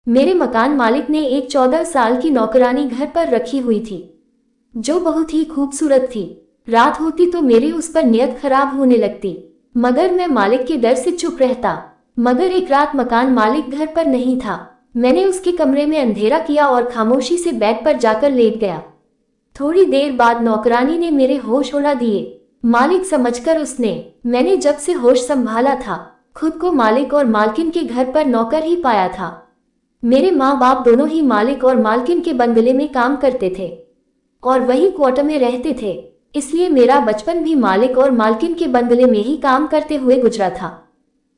मेरे मकान मालिक ने एक 14 साल की नौकरानी घर पर रखी हुई थी, जो बहुत ही खूबसूरत थी। रात होती तो मेरी उस पर नियत खराब होने लगती, मगर मैं मालिक के डर से चुप रहता। मगर एक रात मकान मालिक घर पर नहीं था। मैंने उसके कमरे में अंधेरा किया और खामोशी से बेड पर जाकर लेट गया। थोड़ी देर बाद नौकरानी ने मेरे होश उड़ा दिए। मालिक समझकर उसने, मैंने जब से होश संभाला था, खुद को मालिक और मालकिन के घर पर नौकर ही पाया था। मेरे माँ बाप दोनों ही मालिक और मालकिन के बंगले में काम करते थे और वही क्वार्टर में रहते थे, इसलिए मेरा बचपन भी मालिक और मालकिन के बंगले में ही काम करते हुए गुजरा था।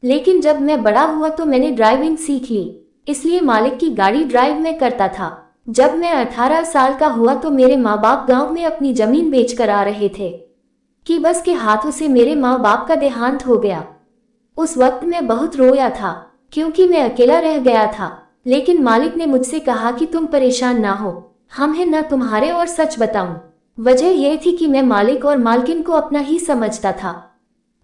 लेकिन जब मैं बड़ा हुआ तो मैंने ड्राइविंग सीख ली, इसलिए मालिक की गाड़ी ड्राइव में करता था। जब मैं 18 साल का हुआ तो मेरे माँ बाप गांव में अपनी जमीन बेच कर आ रहे थे कि बस के हाथों से मेरे माँ बाप का देहांत हो गया। उस वक्त मैं बहुत रोया था, क्योंकि मैं अकेला रह गया था। लेकिन मालिक ने मुझसे कहा कि तुम परेशान ना हो, हम हैं ना तुम्हारे। और सच बताऊं, वजह यह थी कि मैं मालिक और मालकिन को अपना ही समझता था।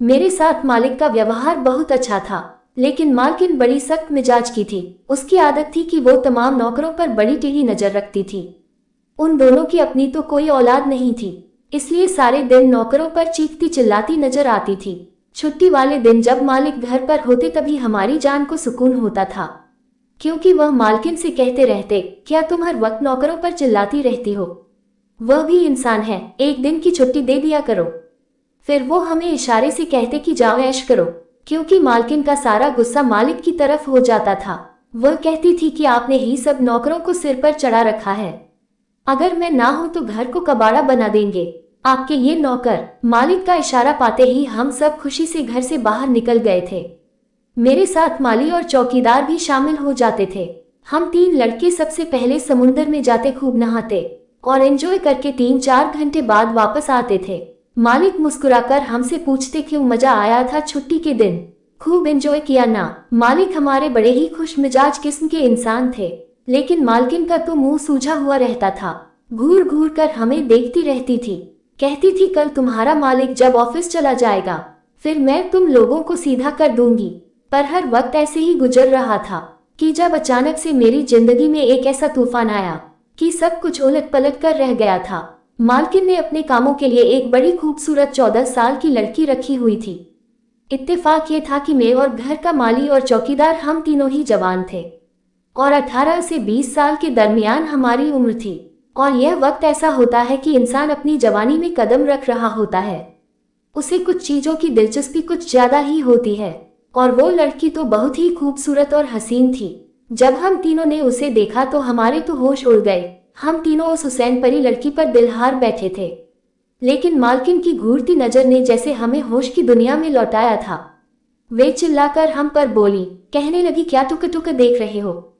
मेरे साथ मालिक का व्यवहार बहुत अच्छा था, लेकिन मालकिन बड़ी सख्त मिजाज की थी। उसकी आदत थी कि वो तमाम नौकरों पर बड़ी टेढ़ी नजर रखती थी। उन दोनों की अपनी तो कोई औलाद नहीं थी, इसलिए सारे दिन नौकरों पर चीखती चिल्लाती नजर आती थी। छुट्टी वाले दिन जब मालिक घर पर होते तभी हमारी जान को सुकून होता था, क्योंकि वह मालकिन से कहते रहते, क्या तुम हर वक्त नौकरों पर चिल्लाती रहती हो? वह भी इंसान है, एक दिन की छुट्टी दे दिया करो। फिर वो हमें इशारे से कहते कि जाओ ऐश करो, क्योंकि मालकिन का सारा गुस्सा मालिक की तरफ हो जाता था। वह कहती थी कि आपने ही सब नौकरों को सिर पर चढ़ा रखा है, अगर मैं ना हूं तो घर को कबाड़ा बना देंगे आपके ये नौकर। मालिक का इशारा पाते ही हम सब खुशी से घर से बाहर निकल गए थे। मेरे साथ माली और चौकीदार भी शामिल हो जाते थे। हम 3 लड़के सबसे पहले समुंदर में जाते, खूब नहाते और एंजॉय करके 3-4 घंटे बाद वापस आते थे। मालिक मुस्कुराकर हमसे पूछते, क्यों, मजा आया था छुट्टी के दिन? खूब एंजॉय किया ना? मालिक हमारे बड़े ही खुश मिजाज किस्म के इंसान थे, लेकिन मालकिन का तो मुंह सूझा हुआ रहता था। घूर घूर कर हमें देखती रहती थी, कहती थी कल तुम्हारा मालिक जब ऑफिस चला जाएगा फिर मैं तुम लोगों को सीधा कर दूंगी। पर हर वक्त ऐसे ही गुजर रहा था कि जब अचानक से मेरी जिंदगी में एक ऐसा तूफान आया कि सब कुछ उलट पलट कर रह गया था। मालकिन ने अपने कामों के लिए एक बड़ी खूबसूरत 14 साल की लड़की रखी हुई थी। इत्तेफाक ये था कि मैं और घर का माली और चौकीदार हम तीनों ही जवान थे और 18 से 20 साल के दरमियान हमारी उम्र थी। और यह वक्त ऐसा होता है कि इंसान अपनी जवानी में कदम रख रहा होता है, उसे कुछ चीजों की दिलचस्पी कुछ ज्यादा ही होती है। और वो लड़की तो बहुत ही खूबसूरत और हसीन थी। जब हम तीनों ने उसे देखा तो हमारे तो होश उड़ गए। हम तीनों उस हुसैन परी लड़की पर दिलहार बैठे थे, लेकिन मालकिन की घूरती नजर ने जैसे हमें होश की दुनिया में लौटाया था। वे चिल्लाकर हम पर बोली, कहने लगी, क्या टुक टुक देख रहे हो?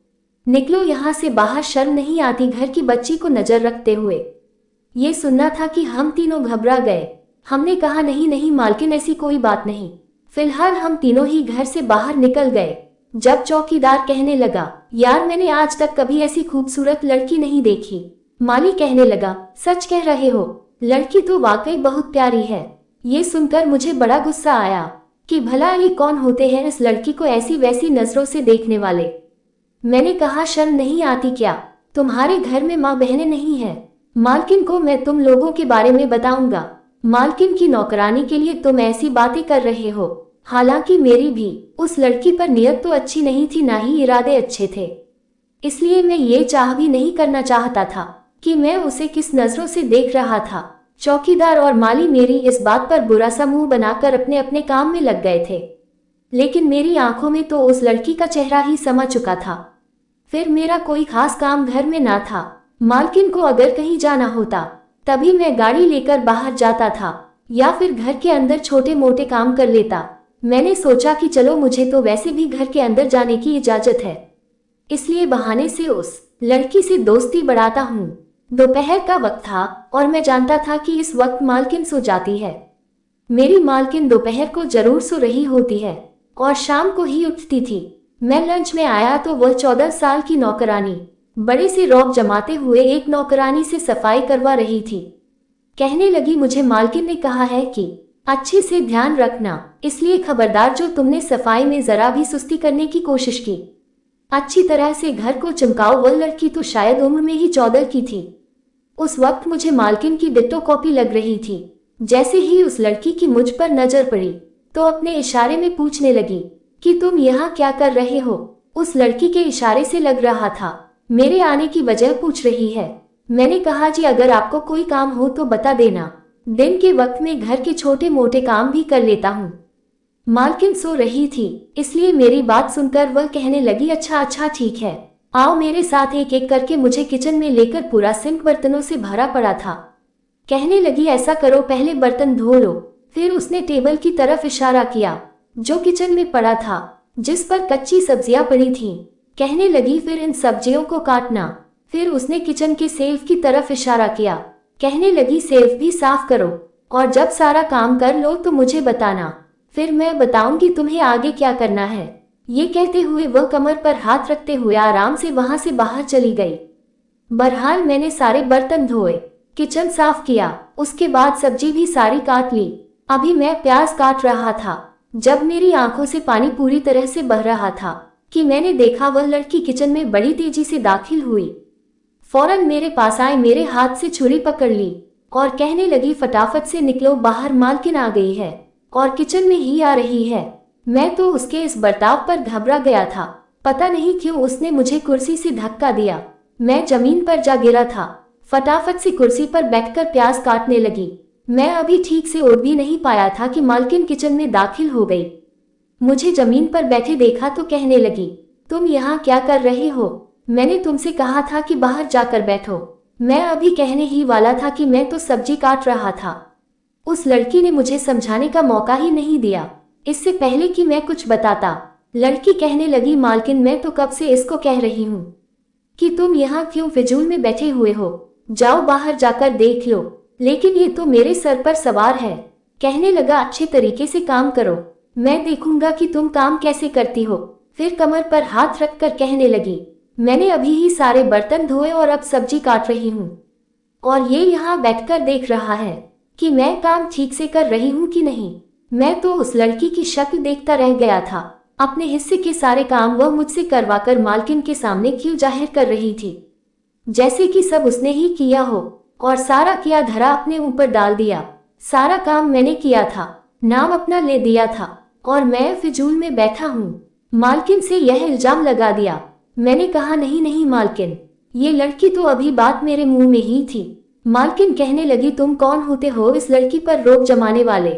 निकलो यहाँ से बाहर, शर्म नहीं आती घर की बच्ची को नजर रखते हुए। ये सुनना था कि हम तीनों घबरा गए। हमने कहा, नहीं नहीं मालकिन, ऐसी कोई बात नहीं। फिलहाल हम तीनों ही घर से बाहर निकल गए। जब चौकीदार कहने लगा, यार मैंने आज तक कभी ऐसी खूबसूरत लड़की नहीं देखी। माली कहने लगा, सच कह रहे हो, लड़की तो वाकई बहुत प्यारी है। ये सुनकर मुझे बड़ा गुस्सा आया कि भला ये कौन होते हैं इस लड़की को ऐसी वैसी नजरों से देखने वाले। मैंने कहा, शर्म नहीं आती क्या? तुम्हारे घर में माँ बहनें नहीं है? मालकिन को मैं तुम लोगों के बारे में बताऊंगा। मालकिन की नौकरानी के लिए तुम ऐसी बातें कर रहे हो। हालांकि मेरी भी उस लड़की पर नियत तो अच्छी नहीं थी, ना ही इरादे अच्छे थे, इसलिए मैं ये चाह भी नहीं करना चाहता था कि मैं उसे किस नजरों से देख रहा था। चौकीदार और माली मेरी इस बात पर बुरा सा मुंह बनाकर अपने अपने काम में लग गए थे, लेकिन मेरी आंखों में तो उस लड़की का चेहरा ही समा चुका था। फिर मेरा कोई खास काम घर में ना था। मालकिन को अगर कहीं जाना होता तभी मैं गाड़ी लेकर बाहर जाता था, या फिर घर के अंदर छोटे मोटे काम कर लेता। मैंने सोचा कि चलो, मुझे तो वैसे भी घर के अंदर जाने की इजाजत है, इसलिए बहाने से उस लड़की से दोस्ती बढ़ाता हूँ। दोपहर का वक्त था और मैं जानता था कि इस वक्त मालकिन सो जाती है। मेरी मालकिन दोपहर को जरूर सो रही होती है और शाम को ही उठती थी। मैं लंच में आया तो वह 14 साल की नौकरानी बड़े से रौब जमाते हुए एक नौकरानी से सफाई करवा रही थी। कहने लगी, मुझे मालकिन ने कहा है कि अच्छे से ध्यान रखना, इसलिए खबरदार जो तुमने सफाई में जरा भी सुस्ती करने की कोशिश की अच्छी तरह से घर को चमकाओ। वह लड़की तो शायद उम्र में ही 14 की थी। उस वक्त मुझे मालकिन की डिट्टो कॉपी लग रही थी। जैसे ही उस लड़की की मुझ पर नजर पड़ी तो अपने इशारे में पूछने लगी कि तुम यहाँ क्या कर रहे हो। उस लड़की के इशारे से लग रहा था मेरे आने की वजह पूछ रही है। मैंने कहा, जी अगर आपको कोई काम हो तो बता देना, दिन के वक्त में घर के छोटे मोटे काम भी कर लेता हूँ। मालकिन सो रही थी, इसलिए मेरी बात सुनकर वह कहने लगी, अच्छा अच्छा ठीक है, आओ मेरे साथ। एक एक करके मुझे किचन में लेकर पूरा सिंक बर्तनों से भरा पड़ा था। कहने लगी, ऐसा करो पहले बर्तन धो लो। फिर उसने टेबल की तरफ इशारा किया जो किचन में पड़ा था, जिस पर कच्ची सब्जियां पड़ी थीं। कहने लगी, फिर इन सब्जियों को काटना। फिर उसने किचन के सेल्फ की तरफ इशारा किया। कहने लगी, सेल्फ भी साफ करो और जब सारा काम कर लो तो मुझे बताना, फिर मैं बताऊंगी तुम्हें आगे क्या करना है। ये कहते हुए वह कमर पर हाथ रखते हुए आराम से वहां से बाहर चली गई। बहरहाल मैंने सारे बर्तन धोए, किचन साफ किया, उसके बाद सब्जी भी सारी काट ली। अभी मैं प्याज काट रहा था जब मेरी आंखों से पानी पूरी तरह से बह रहा था कि मैंने देखा वह लड़की किचन में बड़ी तेजी से दाखिल हुई। फौरन मेरे पास आए, मेरे हाथ से छुरी पकड़ ली और कहने लगी, फटाफट से निकलो बाहर, मालकिन आ गई है और किचन में ही आ रही है। मैं तो उसके इस बर्ताव पर घबरा गया था। पता नहीं क्यों उसने मुझे कुर्सी से धक्का दिया। मैं जमीन पर जा गिरा था। फटाफट से कुर्सी पर बैठकर प्याज काटने लगी। मैं अभी ठीक से उठ भी नहीं पाया था कि मालकिन किचन में दाखिल हो गई। मुझे जमीन पर बैठे देखा तो कहने लगी, तुम यहाँ क्या कर रहे हो? मैंने तुमसे कहा था कि बाहर जाकर बैठो। मैं अभी कहने ही वाला था कि मैं तो सब्जी काट रहा था। उस लड़की ने मुझे समझाने का मौका ही नहीं दिया, इससे पहले कि मैं कुछ बताता। लड़की कहने लगी, मालकिन मैं तो कब से इसको कह रही हूँ कि तुम यहाँ क्यों फिजूल में बैठे हुए हो, जाओ बाहर जाकर देख लो, लेकिन ये तो मेरे सर पर सवार है। कहने लगा, अच्छे तरीके से काम करो, मैं देखूंगा कि तुम काम कैसे करती हो। फिर कमर पर हाथ रखकर कहने लगी, मैंने अभी ही सारे बर्तन धोए और अब सब्जी काट रही हूँ और ये यहाँ बैठकर देख रहा है कि मैं काम ठीक से कर रही हूँ कि नहीं। मैं तो उस लड़की की शक्ल देखता रह गया था। अपने हिस्से के सारे काम वह मुझसे करवाकर मालकिन के सामने क्यों जाहिर कर रही थी, जैसे कि सब उसने ही किया हो और सारा किया धरा अपने ऊपर डाल दिया। सारा काम मैंने किया था, नाम अपना ले दिया था और मैं फिजूल में बैठा हूँ। मालकिन से यह इल्जाम लगा दिया। मैंने कहा, नहीं नहीं मालकिन, ये लड़की तो अभी बात मेरे मुंह में ही थी। मालकिन कहने लगी, तुम कौन होते हो इस लड़की पर रोक जमाने वाले?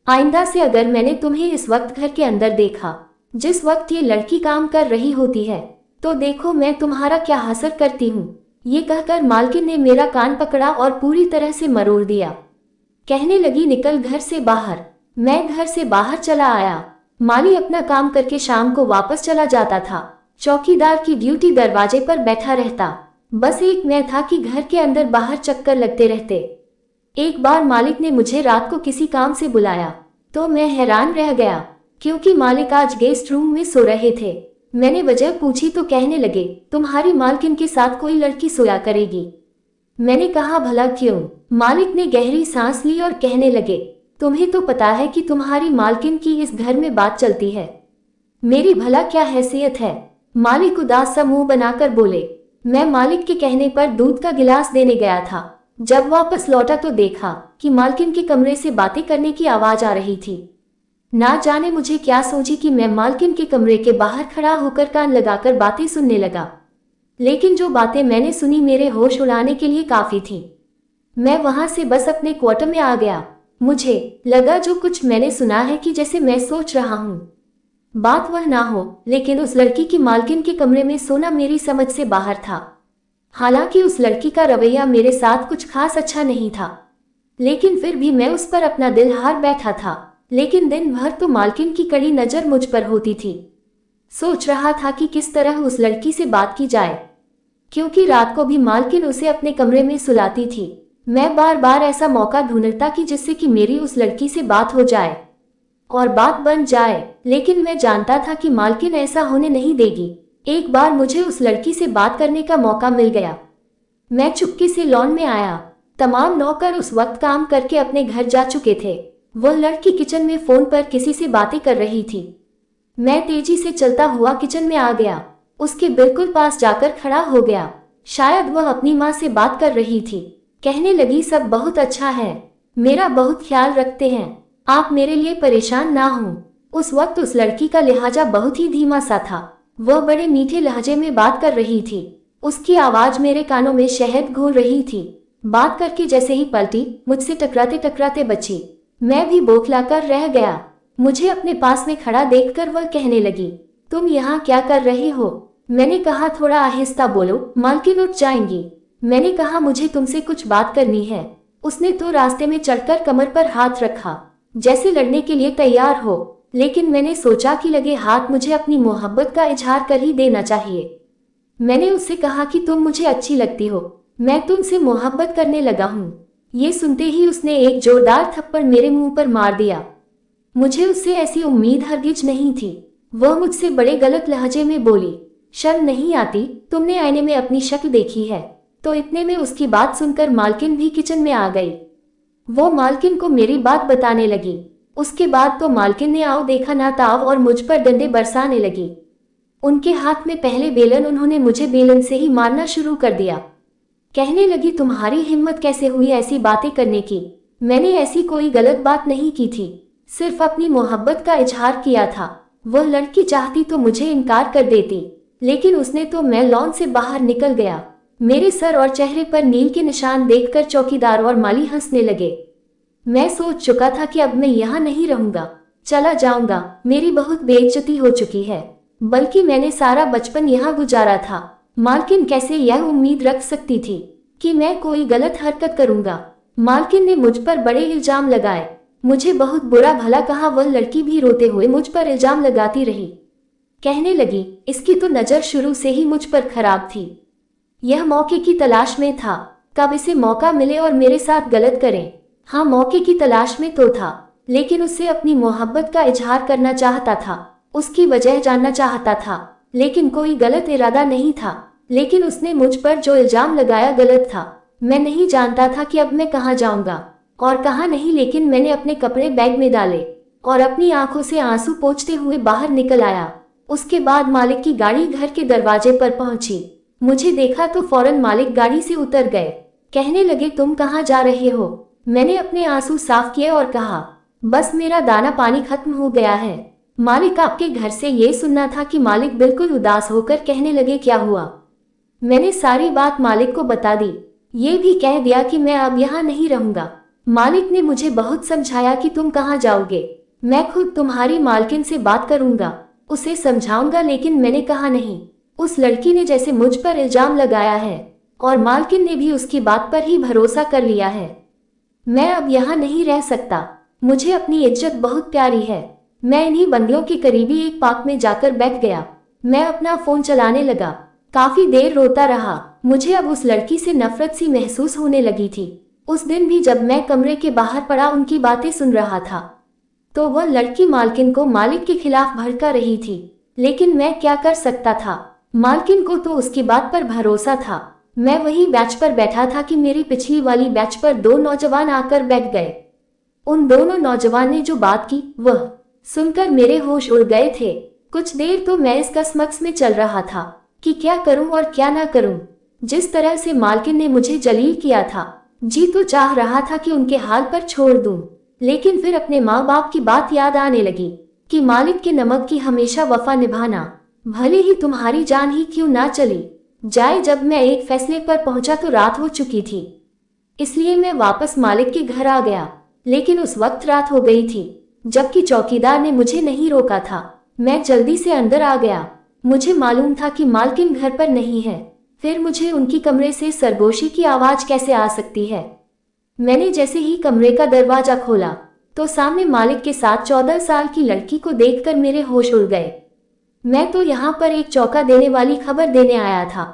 आइंदा से अगर मैंने तुम्हें इस वक्त घर के अंदर देखा जिस वक्त ये लड़की काम कर रही होती है तो देखो मैं तुम्हारा क्या हासिल करती हूँ। ये कहकर मालकिन ने मेरा कान पकड़ा और पूरी तरह से मरोड़ दिया। कहने लगी, निकल घर से बाहर। मैं घर से बाहर चला आया। माली अपना काम करके शाम को वापस चला जाता था। चौकीदार की ड्यूटी दरवाजे पर बैठा रहता। बस एक मैं था कि घर के अंदर बाहर चक्कर लगते रहते। एक बार मालिक ने मुझे रात को किसी काम से बुलाया तो मैं हैरान रह गया क्योंकि मालिक आज गेस्ट रूम में सो रहे थे। मैंने वजह पूछी तो कहने लगे, तुम्हारी मालकिन के साथ कोई लड़की सोया करेगी। मैंने कहा, भला क्यों? मालिक ने गहरी सांस ली और कहने लगे, तुम्हें तो पता है कि तुम्हारी मालकिन की इस घर में बात चलती है। मेरी भला क्या हैसियत है? मालिक उदास सा मुंह बनाकर बोले। मैं मालिक के कहने पर दूध का गिलास देने गया था। जब वापस लौटा तो देखा कि मालकिन के कमरे से बातें करने की आवाज आ रही थी। ना जाने मुझे क्या सोची कि मैं मालकिन के कमरे के बाहर खड़ा होकर कान लगाकर बातें सुनने लगा। लेकिन जो बातें मैंने सुनी मेरे होश उड़ाने के लिए काफी थी। मैं वहां से बस अपने क्वार्टर में आ गया। मुझे लगा जो कुछ मैंने सुना है कि जैसे मैं सोच रहा हूँ। बात वह ना हो, लेकिन उस लड़की की मालकिन के कमरे में सोना मेरी समझ से बाहर था। हालांकि उस लड़की का रवैया मेरे साथ कुछ खास अच्छा नहीं था, लेकिन फिर भी मैं उस पर अपना दिल हार बैठा था। लेकिन दिन भर तो मालकिन की कड़ी नजर मुझ पर होती थी। सोच रहा था कि किस तरह उस लड़की से बात की जाए, क्योंकि रात को भी मालकिन उसे अपने कमरे में सुलाती थी। मैं बार बार ऐसा मौका ढूंढता कि जिससे कि मेरी उस लड़की से बात हो जाए और बात बन जाए, लेकिन मैं जानता था कि मालकिन ऐसा होने नहीं देगी। एक बार मुझे उस लड़की से बात करने का मौका मिल गया। मैं चुपके से लॉन में आया। तमाम नौकर उस वक्त काम करके अपने घर जा चुके थे। वह लड़की किचन में फोन पर किसी से बातें कर रही थी। मैं तेजी से चलता हुआ किचन में आ गया। उसके बिल्कुल पास जाकर खड़ा हो गया। शायद वह अपनी माँ से बात कर रही थी। कहने लगी, सब बहुत अच्छा है, मेरा बहुत ख्याल रखते हैं, आप मेरे लिए परेशान ना हो। उस वक्त उस लड़की का लहजा बहुत ही धीमा सा था। वह बड़े मीठे लहजे में बात कर रही थी। उसकी आवाज मेरे कानों में शहद घोल रही थी। बात करके जैसे ही पलटी, मुझसे टकराते टकराते बची। मैं भी बौखलाकर रह गया। मुझे अपने पास में खड़ा देखकर वह कहने लगी, तुम यहाँ क्या कर रही हो? मैंने कहा, थोड़ा आहिस्ता बोलो, मालकिन उठ जाएंगी। मैंने कहा, मुझे तुमसे कुछ बात करनी है। उसने तो रास्ते में चढ़कर कमर पर हाथ रखा, जैसे लड़ने के लिए तैयार हो। लेकिन मैंने सोचा कि लगे हाथ मुझे अपनी मोहब्बत का इजहार कर ही देना चाहिए। मैंने उससे कहा कि तुम मुझे अच्छी लगती हो, मैं तुमसे मोहब्बत करने लगा हूँ। ये सुनते ही उसने एक जोरदार थप्पड़ मेरे मुंह पर मार दिया। मुझे उससे ऐसी उम्मीद हरगिज नहीं थी। वह मुझसे बड़े गलत लहजे में बोली, शर्म नहीं आती? तुमने आईने में अपनी शक्ल देखी है? तो इतने में उसकी बात सुनकर मालकिन भी किचन में आ गई। वो मालकिन को मेरी बात बताने लगी। उसके बाद तो मालकिन ने आओ देखा ना ताव और मुझ पर डंडे बरसाने लगी। उनके हाथ में पहले बेलन, उन्होंने मुझे बेलन से ही मारना शुरू कर दिया। कहने लगी, तुम्हारी हिम्मत कैसे हुई ऐसी बातें करने की? मैंने ऐसी कोई गलत बात नहीं की थी, सिर्फ अपनी मोहब्बत का इजहार किया था। वह लड़की चाहती तो मुझे इनकार कर देती, लेकिन उसने तो मैं लॉन से बाहर निकल गया। मेरे सर और चेहरे पर नील के निशान देखकर चौकीदार और माली हंसने लगे। मैं सोच चुका था कि अब मैं यहाँ नहीं रहूंगा, चला जाऊंगा। मेरी बहुत बेइज्जती हो चुकी है, बल्कि मैंने सारा बचपन यहाँ गुजारा था। मालकिन कैसे यह उम्मीद रख सकती थी कि मैं कोई गलत हरकत करूंगा? मालकिन ने मुझ पर बड़े इल्जाम लगाए, मुझे बहुत बुरा भला कहा। वह लड़की भी रोते हुए मुझ पर इल्जाम लगाती रही। कहने लगी, इसकी तो नजर शुरू से ही मुझ पर खराब थी। यह मौके की तलाश में था, कब इसे मौका मिले और मेरे साथ गलत करे। हाँ, मौके की तलाश में तो था, लेकिन उससे अपनी मोहब्बत का इजहार करना चाहता था, उसकी वजह जानना चाहता था, लेकिन कोई गलत इरादा नहीं था। लेकिन उसने मुझ पर जो इल्जाम लगाया गलत था। मैं नहीं जानता था कि अब मैं कहाँ जाऊंगा और कहाँ नहीं, लेकिन मैंने अपने कपड़े बैग में डाले और अपनी आंखों से आंसू पोंछते हुए बाहर निकल आया। उसके बाद मालिक की गाड़ी घर के दरवाजे पर पहुंची। मुझे देखा तो फौरन मालिक गाड़ी से उतर गए। कहने लगे, तुम कहाँ जा रहे हो? मैंने अपने आंसू साफ किए और कहा, बस मेरा दाना पानी खत्म हो गया है। मालिक आपके घर से ये सुनना था कि मालिक बिल्कुल उदास होकर कहने लगे, क्या हुआ? मैंने सारी बात मालिक को बता दी। ये भी कह दिया कि मैं अब यहाँ नहीं रहूंगा। मालिक ने मुझे बहुत समझाया कि तुम कहाँ जाओगे, मैं खुद तुम्हारी मालकिन से बात करूंगा, उसे समझाऊंगा, लेकिन मैंने कहा नहीं। उस लड़की ने जैसे मुझ पर इल्जाम लगाया है और मालकिन ने भी उसकी बात पर ही भरोसा कर लिया है। मैं अब यहाँ नहीं रह सकता, मुझे अपनी इज्जत बहुत प्यारी है। मैं इन्हीं बंदियों के करीबी एक पार्क में जाकर बैठ गया। मैं अपना फोन चलाने लगा, काफी देर रोता रहा। मुझे अब उस लड़की से नफरत सी महसूस होने लगी थी। उस दिन भी जब मैं कमरे के बाहर पड़ा उनकी बातें सुन रहा था, तो वह लड़की मालकिन को मालिक के खिलाफ भड़का रही थी। लेकिन मैं क्या कर सकता था? मालकिन को तो उसकी बात पर भरोसा था। मैं वही बेंच पर बैठा था कि मेरी पिछली वाली बेंच पर दो नौजवान आकर बैठ गए। उन दोनों नौजवान ने जो बात की वह सुनकर मेरे होश उड़ गए थे। कुछ देर तो मैं इस कसमक्स में चल रहा था कि क्या करूं और क्या ना करूं। जिस तरह से मालकिन ने मुझे जलील किया था, जी तो चाह रहा था कि उनके हाल पर छोड़ दूं। लेकिन फिर अपने माँ बाप की बात याद आने लगी कि मालिक के नमक की हमेशा वफा निभाना, भले ही तुम्हारी जान ही क्यों ना चली जाए। जब मैं एक फैसले पर पहुंचा तो रात हो चुकी थी, इसलिए मैं वापस मालिक के घर आ गया। लेकिन उस वक्त रात हो गई थी, जबकि चौकीदार ने मुझे नहीं रोका था। मैं जल्दी से अंदर आ गया। मुझे मालूम था कि मालकिन घर पर नहीं है, फिर मुझे उनकी कमरे से सरगोशी की आवाज कैसे आ सकती है? मैंने जैसे ही कमरे का दरवाजा खोला तो सामने मालिक के साथ 14 साल की लड़की को देखकर मेरे होश उड़ गए। मैं तो यहाँ पर एक चौंका देने वाली खबर देने आया था,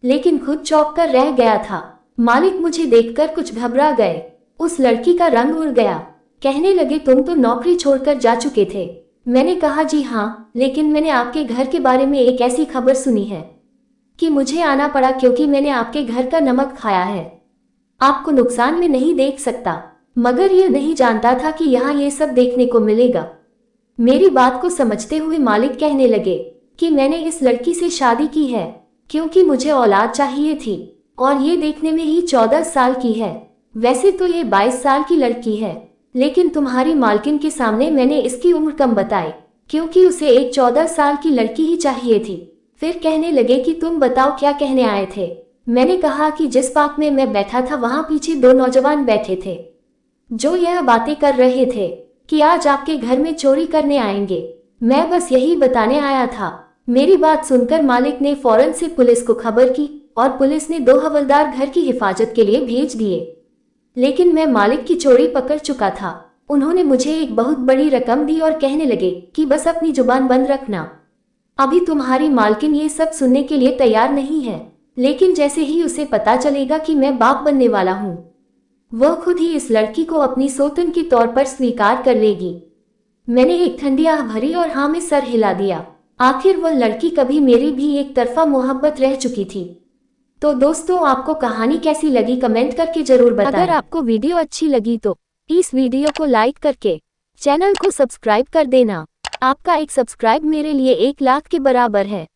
लेकिन खुद चौंक कर रह गया था। मालिक मुझे देखकर कुछ घबरा गए। उस लड़की का रंग उड़ गया। कहने लगे, तुम तो नौकरी छोड़कर जा चुके थे। मैंने कहा, जी हाँ, लेकिन मैंने आपके घर के बारे में एक ऐसी खबर सुनी है कि मुझे आना पड़ा क्योंकि मैंने आपके घर का नमक खाया है। आपको नुकसान में नहीं देख सकता, मगर यह नहीं जानता था कि यहाँ ये सब देखने को मिलेगा। मेरी बात को समझते हुए मालिक कहने लगे, कि मैंने इस लड़की से शादी की है क्योंकि मुझे औलाद चाहिए थी, और ये देखने में ही 14 साल की है। वैसे तो ये 22 साल की लड़की है, लेकिन तुम्हारी मालकिन के सामने मैंने इसकी उम्र कम बताई क्योंकि उसे एक 14 साल की लड़की ही चाहिए थी। फिर कहने लगे कि तुम बताओ क्या कहने आए थे। मैंने कहा कि जिस पार्क में मैं बैठा था वहां पीछे 2 नौजवान बैठे थे जो यह बातें कर रहे थे कि आज आपके घर में चोरी करने आएंगे। मैं बस यही बताने आया था। मेरी बात सुनकर मालिक ने फौरन से पुलिस को खबर की और पुलिस ने 2 हवलदार घर की हिफाजत के लिए भेज दिए। लेकिन मैं मालिक की चोरी पकड़ चुका था। उन्होंने मुझे एक बहुत बड़ी रकम दी और कहने लगे कि बस अपनी जुबान बंद रखना। अभी तुम्हारी मालकिन ये सब सुनने के लिए तैयार नहीं है, लेकिन जैसे ही उसे पता चलेगा कि मैं बाप बनने वाला हूँ, वह खुद ही इस लड़की को अपनी सौतन के तौर पर स्वीकार कर लेगी। मैंने एक ठंडी आह भरी और हाँ में सर हिला दिया। आखिर वह लड़की कभी मेरी भी एक तरफा मोहब्बत रह चुकी थी। तो दोस्तों, आपको कहानी कैसी लगी कमेंट करके जरूर बताएं। अगर आपको वीडियो अच्छी लगी तो इस वीडियो को लाइक करके चैनल को सब्सक्राइब कर देना। आपका एक सब्सक्राइब मेरे लिए 1 लाख के बराबर है।